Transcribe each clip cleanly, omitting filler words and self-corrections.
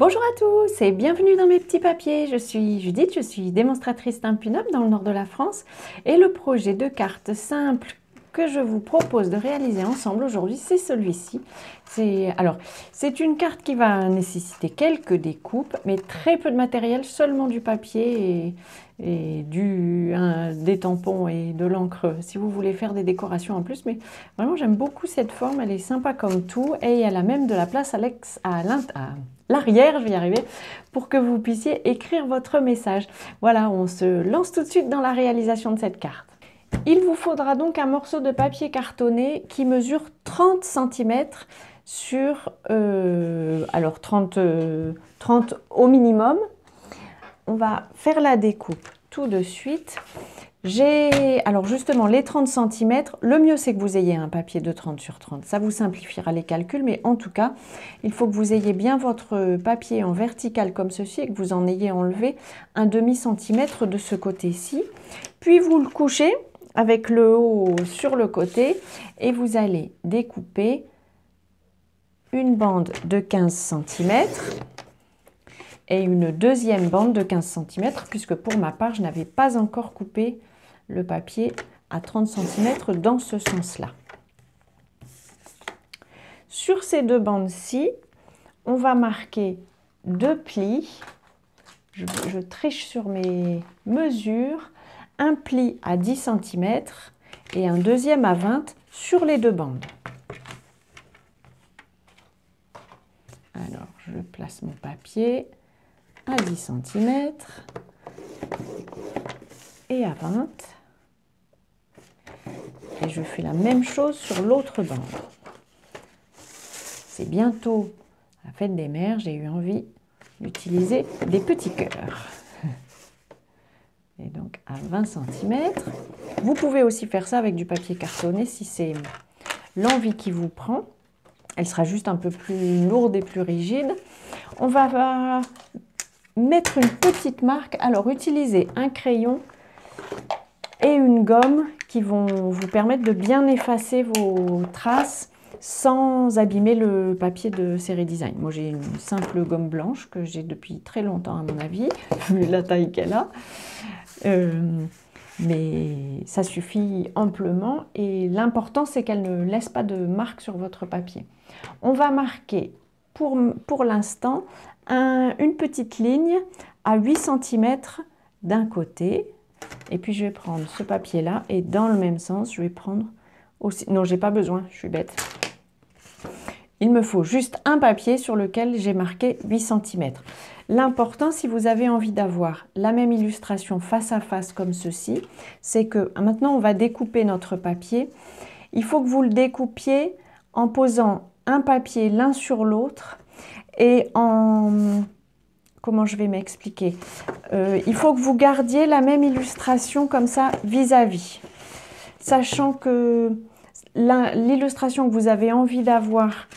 Bonjour à tous et bienvenue dans mes petits papiers. Je suis Judith, je suis démonstratrice Stampin' Up dans le nord de la France et le projet de cartes simple que je vous propose de réaliser ensemble aujourd'hui, c'est celui-ci. C'est une carte qui va nécessiter quelques découpes, mais très peu de matériel, seulement du papier et des tampons et de l'encre si vous voulez faire des décorations en plus. Mais vraiment, j'aime beaucoup cette forme, elle est sympa comme tout et elle a même de la place à l'arrière, je vais y arriver, pour que vous puissiez écrire votre message. Voilà, on se lance tout de suite dans la réalisation de cette carte. Il vous faudra donc un morceau de papier cartonné qui mesure 30 cm sur 30 au minimum. On va faire la découpe tout de suite. Alors justement les 30 cm, le mieux c'est que vous ayez un papier de 30 sur 30. Ça vous simplifiera les calculs, mais en tout cas, il faut que vous ayez bien votre papier en vertical comme ceci et que vous en ayez enlevé un demi-centimètre de ce côté-ci. Puis vous le couchez avec le haut sur le côté et vous allez découper une bande de 15 cm et une deuxième bande de 15 cm puisque pour ma part je n'avais pas encore coupé le papier à 30 cm dans ce sens-là. Sur ces deux bandes-ci, on va marquer deux plis. Je triche sur mes mesures. Un pli à 10 cm et un deuxième à 20 sur les deux bandes. Alors, je place mon papier à 10 cm et à 20. Et je fais la même chose sur l'autre bande. C'est bientôt la fête des mères, j'ai eu envie d'utiliser des petits cœurs. Et donc à 20 cm. Vous pouvez aussi faire ça avec du papier cartonné si c'est l'envie qui vous prend. Elle sera juste un peu plus lourde et plus rigide. On va mettre une petite marque. Alors utilisez un crayon et une gomme qui vont vous permettre de bien effacer vos traces sans abîmer le papier de série design. Moi j'ai une simple gomme blanche que j'ai depuis très longtemps à mon avis, vu la taille qu'elle a. Mais ça suffit amplement et l'important c'est qu'elle ne laisse pas de marque sur votre papier. On va marquer pour l'instant une petite ligne à 8 cm d'un côté et puis je vais prendre ce papier là et dans le même sens je vais prendre aussi, non j'ai pas besoin, je suis bête. Il me faut juste un papier sur lequel j'ai marqué 8 cm. L'important, si vous avez envie d'avoir la même illustration face à face comme ceci, c'est que maintenant on va découper notre papier. Il faut que vous le découpiez en posant un papier l'un sur l'autre et en... Comment je vais m'expliquer? Il faut que vous gardiez la même illustration comme ça vis-à-vis. Sachant que l'illustration que vous avez envie d'avoir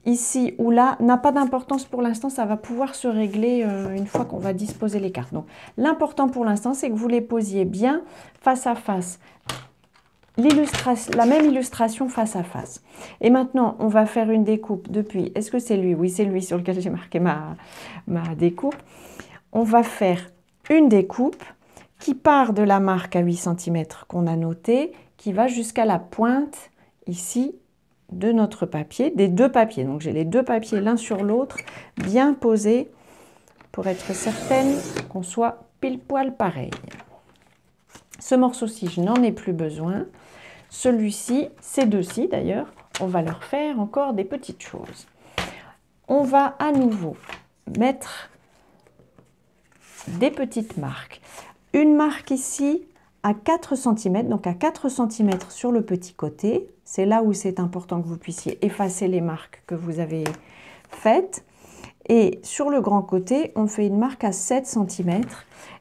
ici ou là n'a pas d'importance pour l'instant, ça va pouvoir se régler une fois qu'on va disposer les cartes. Donc l'important pour l'instant, c'est que vous les posiez bien face à face, la même illustration face à face. Et maintenant, on va faire une découpe depuis, est-ce que c'est lui? Oui, c'est lui sur lequel j'ai marqué ma découpe. On va faire une découpe qui part de la marque à 8 cm qu'on a notée, qui va jusqu'à la pointe ici de notre papier, des deux papiers. Donc j'ai les deux papiers l'un sur l'autre, bien posés pour être certaine qu'on soit pile poil pareil. Ce morceau-ci, je n'en ai plus besoin. Celui-ci, ces deux-ci d'ailleurs, on va leur faire encore des petites choses. On va à nouveau mettre des petites marques. Une marque ici à 4 cm, donc à 4 cm sur le petit côté. C'est là où c'est important que vous puissiez effacer les marques que vous avez faites. Et sur le grand côté, on fait une marque à 7 cm.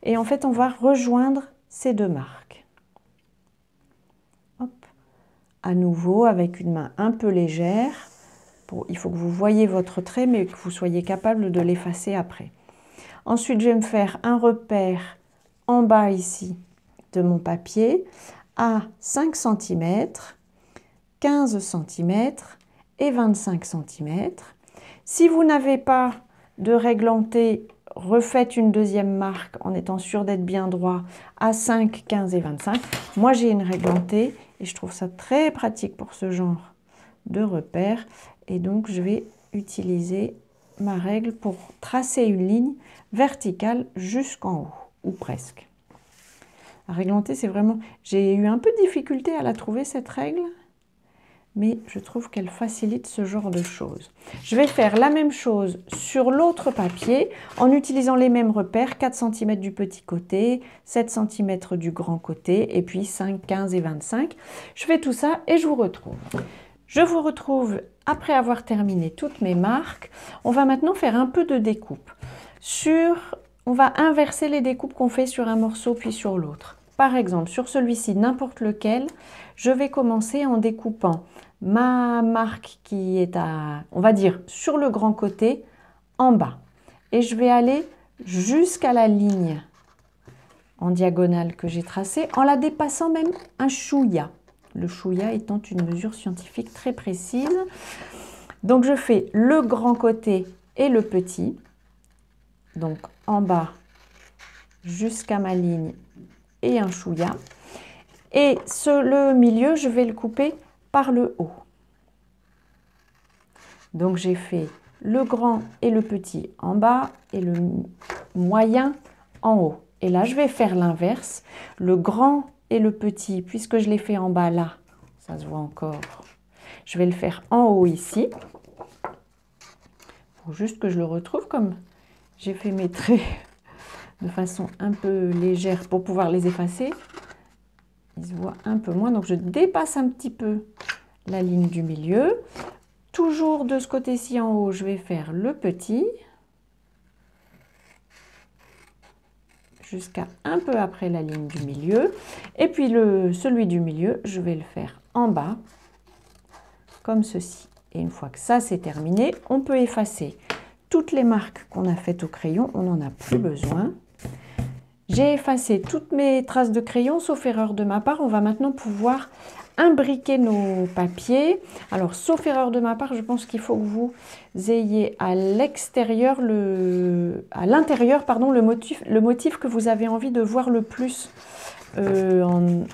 Et en fait, on va rejoindre ces deux marques. Hop. À nouveau, avec une main un peu légère. Il faut que vous voyez votre trait, mais que vous soyez capable de l'effacer après. Ensuite, je vais me faire un repère en bas ici de mon papier à 5 cm, 15 cm et 25 cm. Si vous n'avez pas de réglanter, refaites une deuxième marque en étant sûr d'être bien droit à 5, 15 et 25. Moi, j'ai une réglantée et je trouve ça très pratique pour ce genre de repère. Et donc, je vais utiliser ma règle pour tracer une ligne verticale jusqu'en haut, ou presque. La réglantée, c'est vraiment... J'ai eu un peu de difficulté à la trouver, cette règle, mais je trouve qu'elle facilite ce genre de choses. Je vais faire la même chose sur l'autre papier en utilisant les mêmes repères, 4 cm du petit côté, 7 cm du grand côté, et puis 5, 15 et 25. Je fais tout ça et je vous retrouve. Je vous retrouve après avoir terminé toutes mes marques. On va maintenant faire un peu de découpe. On va inverser les découpes qu'on fait sur un morceau puis sur l'autre. Par exemple, sur celui-ci, n'importe lequel, je vais commencer en découpant ma marque qui est on va dire, sur le grand côté, en bas. Et je vais aller jusqu'à la ligne en diagonale que j'ai tracée, en la dépassant même un chouïa. Le chouïa étant une mesure scientifique très précise. Donc, je fais le grand côté et le petit. Donc, en bas jusqu'à ma ligne et un chouïa. Et le milieu, je vais le couper par le haut. Donc, j'ai fait le grand et le petit en bas et le moyen en haut. Et là, je vais faire l'inverse. Le grand et le petit, puisque je l'ai fait en bas là, ça se voit encore, je vais le faire en haut ici. Il faut juste que je le retrouve comme j'ai fait mes traits de façon un peu légère pour pouvoir les effacer. Ils se voient un peu moins, donc je dépasse un petit peu la ligne du milieu. Toujours de ce côté-ci en haut, je vais faire le petit. Jusqu'à un peu après la ligne du milieu. Et puis celui du milieu, je vais le faire en bas, comme ceci. Et une fois que ça c'est terminé, on peut effacer toutes les marques qu'on a faites au crayon, on n'en a plus besoin. J'ai effacé toutes mes traces de crayon, sauf erreur de ma part. On va maintenant pouvoir imbriquer nos papiers. Alors, sauf erreur de ma part, je pense qu'il faut que vous ayez à l'extérieur, à l'intérieur, pardon, le motif que vous avez envie de voir le plus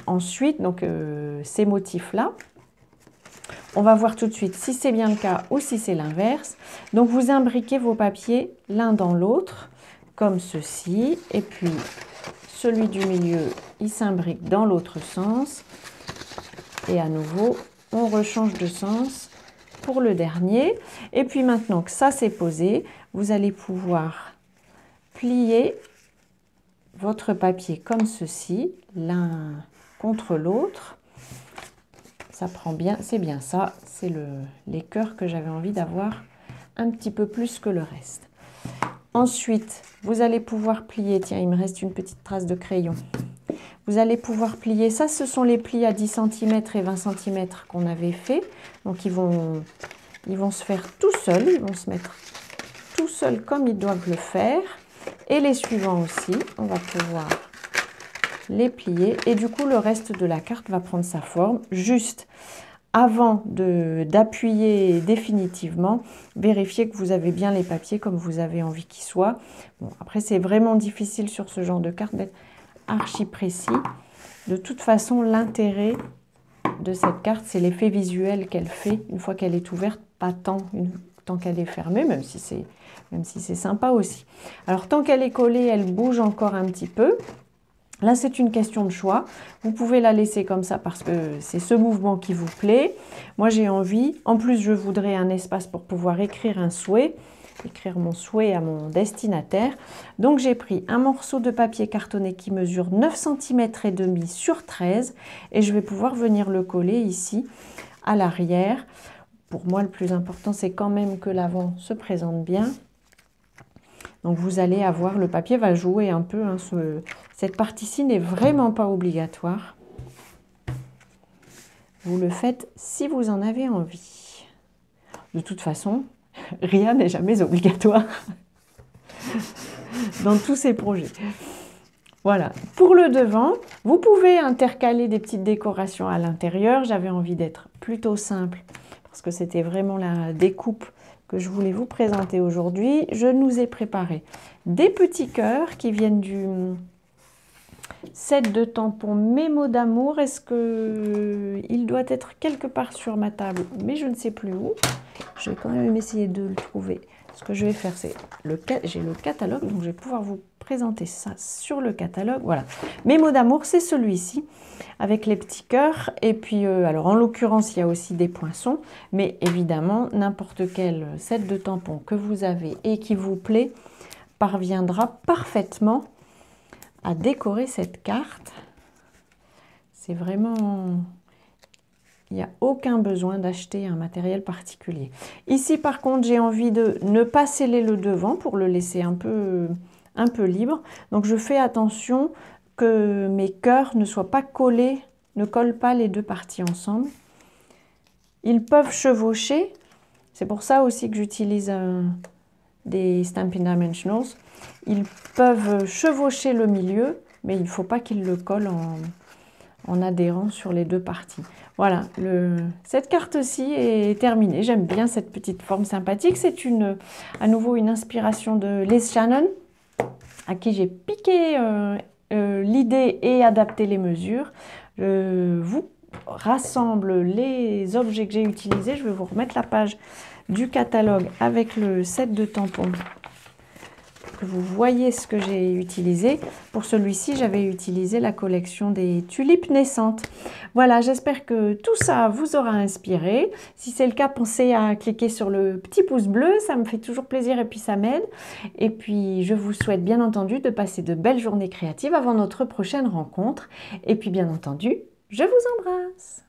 ensuite. Donc, ces motifs-là. On va voir tout de suite si c'est bien le cas ou si c'est l'inverse. Donc, vous imbriquez vos papiers l'un dans l'autre, comme ceci. Et puis, celui du milieu, il s'imbrique dans l'autre sens. Et à nouveau, on rechange de sens pour le dernier. Et puis maintenant que ça c'est posé, vous allez pouvoir plier votre papier comme ceci, l'un contre l'autre. Ça prend bien, c'est bien ça, c'est les cœurs que j'avais envie d'avoir un petit peu plus que le reste. Ensuite, vous allez pouvoir plier, tiens, il me reste une petite trace de crayon. Vous allez pouvoir plier, ça ce sont les plis à 10 cm et 20 cm qu'on avait fait. Donc ils vont se faire tout seuls, ils vont se mettre tout seuls comme ils doivent le faire. Et les suivants aussi, on va pouvoir les plier. Et du coup, le reste de la carte va prendre sa forme. Juste avant d'appuyer définitivement, vérifiez que vous avez bien les papiers comme vous avez envie qu'ils soient. Bon, après, c'est vraiment difficile sur ce genre de carte d'être archi précis. De toute façon, l'intérêt de cette carte, c'est l'effet visuel qu'elle fait une fois qu'elle est ouverte, pas tant qu'elle est fermée, même si c'est sympa aussi. Alors, tant qu'elle est collée, elle bouge encore un petit peu. Là, c'est une question de choix. Vous pouvez la laisser comme ça parce que c'est ce mouvement qui vous plaît. Moi, j'ai envie. En plus, je voudrais un espace pour pouvoir écrire un souhait, écrire mon souhait à mon destinataire. Donc, j'ai pris un morceau de papier cartonné qui mesure 9 cm et demi sur 13 et je vais pouvoir venir le coller ici à l'arrière. Pour moi, le plus important, c'est quand même que l'avant se présente bien. Donc, vous allez avoir, le papier va jouer un peu. Hein, cette partie-ci n'est vraiment pas obligatoire. Vous le faites si vous en avez envie. De toute façon, rien n'est jamais obligatoire dans tous ces projets. Voilà. Pour le devant, vous pouvez intercaler des petites décorations à l'intérieur. J'avais envie d'être plutôt simple parce que c'était vraiment la découpe que je voulais vous présenter aujourd'hui. Je nous ai préparé des petits cœurs qui viennent du set de tampons Mes mots d'amour. Est-ce qu'il doit être quelque part sur ma table, mais je ne sais plus où. Je vais quand même essayer de le trouver. Ce que je vais faire, c'est j'ai le catalogue, donc je vais pouvoir vous présenter ça sur le catalogue. Voilà, Mes mots d'amour, c'est celui-ci, avec les petits cœurs. Et puis, alors en l'occurrence, il y a aussi des poinçons, mais évidemment, n'importe quel set de tampons que vous avez et qui vous plaît parviendra parfaitement à décorer cette carte. C'est vraiment... Il n'y a aucun besoin d'acheter un matériel particulier. Ici, par contre, j'ai envie de ne pas sceller le devant pour le laisser un peu libre. Donc, je fais attention que mes cœurs ne soient pas collés, ne collent pas les deux parties ensemble. Ils peuvent chevaucher. C'est pour ça aussi que j'utilise des Stampin' Dimensionals. Ils peuvent chevaucher le milieu, mais il ne faut pas qu'ils le collent en adhérant sur les deux parties. Voilà, cette carte-ci est terminée. J'aime bien cette petite forme sympathique. C'est à nouveau une inspiration de Liz Shannon, à qui j'ai piqué l'idée et adapté les mesures. Je vous rassemble les objets que j'ai utilisés. Je vais vous remettre la page du catalogue avec le set de tampons. Vous voyez ce que j'ai utilisé. Pour celui-ci, j'avais utilisé la collection des tulipes naissantes. Voilà, j'espère que tout ça vous aura inspiré. Si c'est le cas, pensez à cliquer sur le petit pouce bleu, ça me fait toujours plaisir et puis ça m'aide. Et puis, je vous souhaite bien entendu de passer de belles journées créatives avant notre prochaine rencontre. Et puis, bien entendu, je vous embrasse.